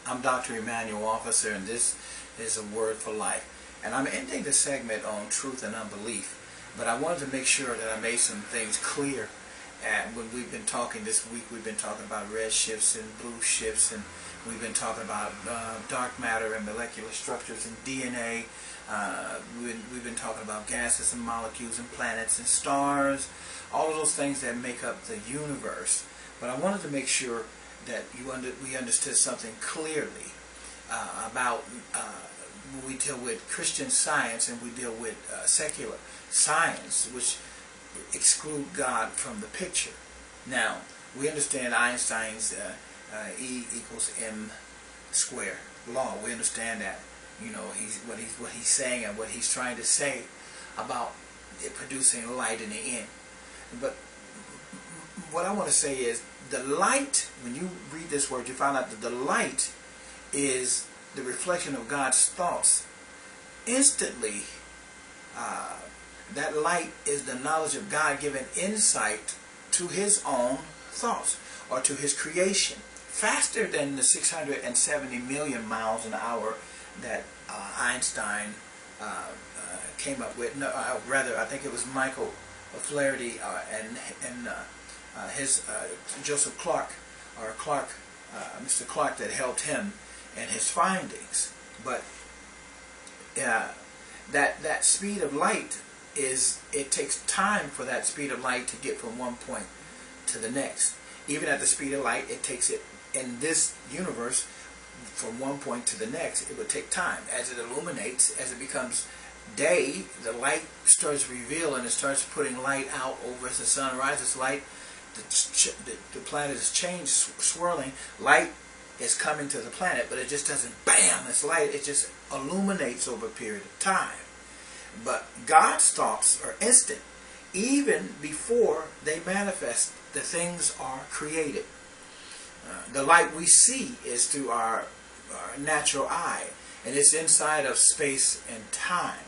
I'm Dr. Emmanuel Officer, and this is a Word for Life. And I'm ending the segment on truth and unbelief, but I wanted to make sure that I made some things clear. And when we've been talking this week, we've been talking about red shifts and blue shifts, and we've been talking about dark matter and molecular structures and DNA. We've been talking about gases and molecules and planets and stars, all of those things that make up the universe. But I wanted to make sure that we understood something clearly about when we deal with Christian science and we deal with secular science, which exclude God from the picture. Now, we understand Einstein's E equals m squared law. We understand that. You know, what he's saying and what he's trying to say about it producing light in the end. But what I want to say is the light, when you read this word, you find out that the light is the reflection of God's thoughts. Instantly, that light is the knowledge of God giving insight to his own thoughts or to his creation. Faster than the 670 million miles an hour that Einstein came up with. No, rather, I think it was Michael Flaherty and his Joseph Clark, or Mr. Clark, that helped him in his findings. But that speed of light it takes time for that speed of light to get from one point to the next. Even at the speed of light, it takes it in this universe from one point to the next. It would take time. As it illuminates, as it becomes day, the light starts revealing, it starts putting light out over as the sun rises. Light, the planet is changed, swirling. Light is coming to the planet, but it just doesn't bam, it's light. It just illuminates over a period of time. But God's thoughts are instant. Even before they manifest, the things are created. The light we see is through our natural eye, and it's inside of space and time.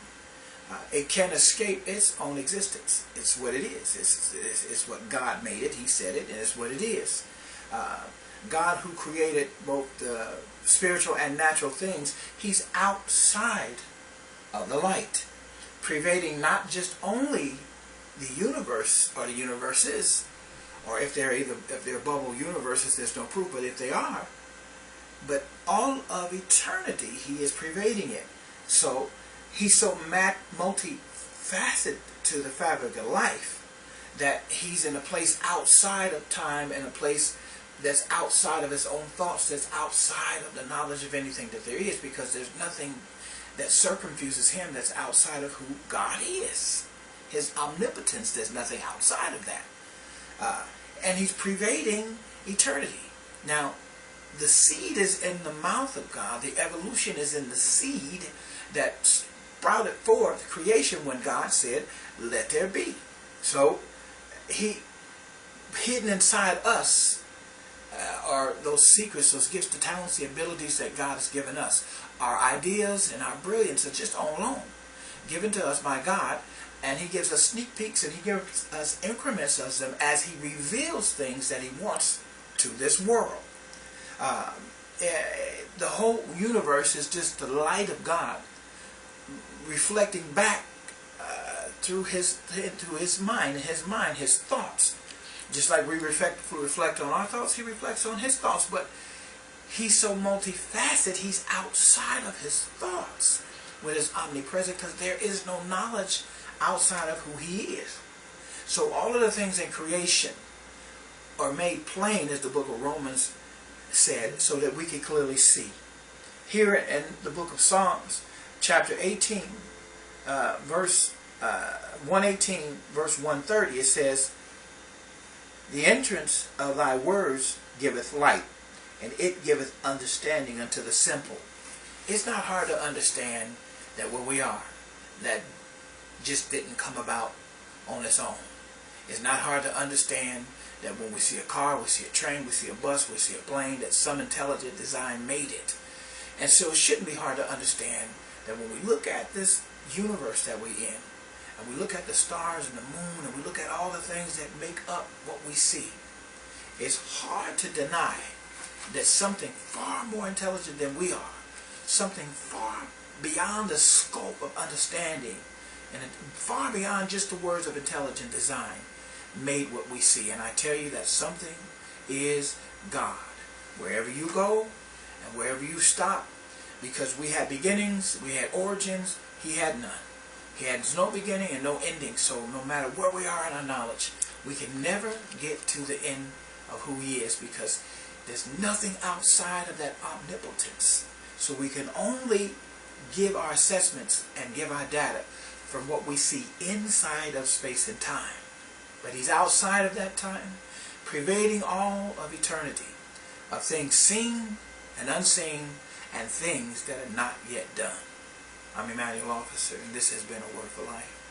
It can't escape its own existence. It's what it is. It's what God made it. He said it, and it's what it is. God, who created both the spiritual and natural things, he's outside of the light, pervading not just only the universe or the universes, or if they're bubble universes, there's no proof, but if they are, but all of eternity, he is pervading it. So he's so multifaceted to the fabric of life that he's in a place outside of time, and a place that's outside of his own thoughts, that's outside of the knowledge of anything that there is, because there's nothing that circumfuses him that's outside of who God is. His omnipotence, there's nothing outside of that. And he's pervading eternity. Now, the seed is in the mouth of God. The evolution is in the seed that sprouted forth creation when God said, let there be. So, hidden inside us are those secrets, those gifts, the talents, the abilities that God has given us. Our ideas and our brilliance are just on loan, given to us by God. And he gives us sneak peeks, and he gives us increments of them as he reveals things that he wants to this world. The whole universe is just the light of God reflecting back through his mind, his thoughts. Just like we reflect on our thoughts, he reflects on his thoughts. But he's so multifaceted, he's outside of his thoughts with his omnipresent, because there is no knowledge outside of who he is. So all of the things in creation are made plain, as the book of Romans said, so that we can clearly see. Here in the book of Psalms, chapter 18, verse 118, verse 130, it says, the entrance of thy words giveth light, and it giveth understanding unto the simple. It's not hard to understand that where we are, that just didn't come about on its own. It's not hard to understand that when we see a car, we see a train, we see a bus, we see a plane, that some intelligent design made it. And so it shouldn't be hard to understand that when we look at this universe that we're in, and we look at the stars and the moon, and we look at all the things that make up what we see, it's hard to deny There's something far more intelligent than we are. Something far beyond the scope of understanding and far beyond just the words of intelligent design made what we see. And I tell you that something is God. Wherever you go and wherever you stop, because we had beginnings, we had origins, he had none. He has no beginning and no ending. So no matter where we are in our knowledge, we can never get to the end of who he is, because there's nothing outside of that omnipotence. So we can only give our assessments and give our data from what we see inside of space and time. But he's outside of that time, pervading all of eternity, of things seen and unseen, and things that are not yet done. I'm Emmanuel Officer, and this has been A Word for Life.